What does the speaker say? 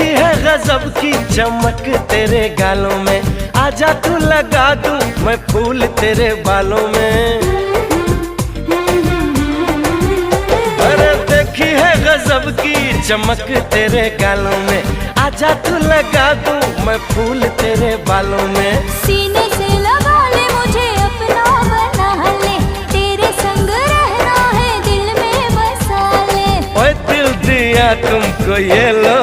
देखी है गजब की चमक तेरे गालों में, आजा तू लगा दूं मैं फूल तेरे बालों में। अरे देखी है गजब की चमक तेरे गालों में, आजा तू लगा दूं मैं फूल तेरे बालों में। सीने से लगा ले मुझे अपना बना ले, तेरे संग रहना है दिल में बसा ले। ओए दिल दिया तुमको ये लो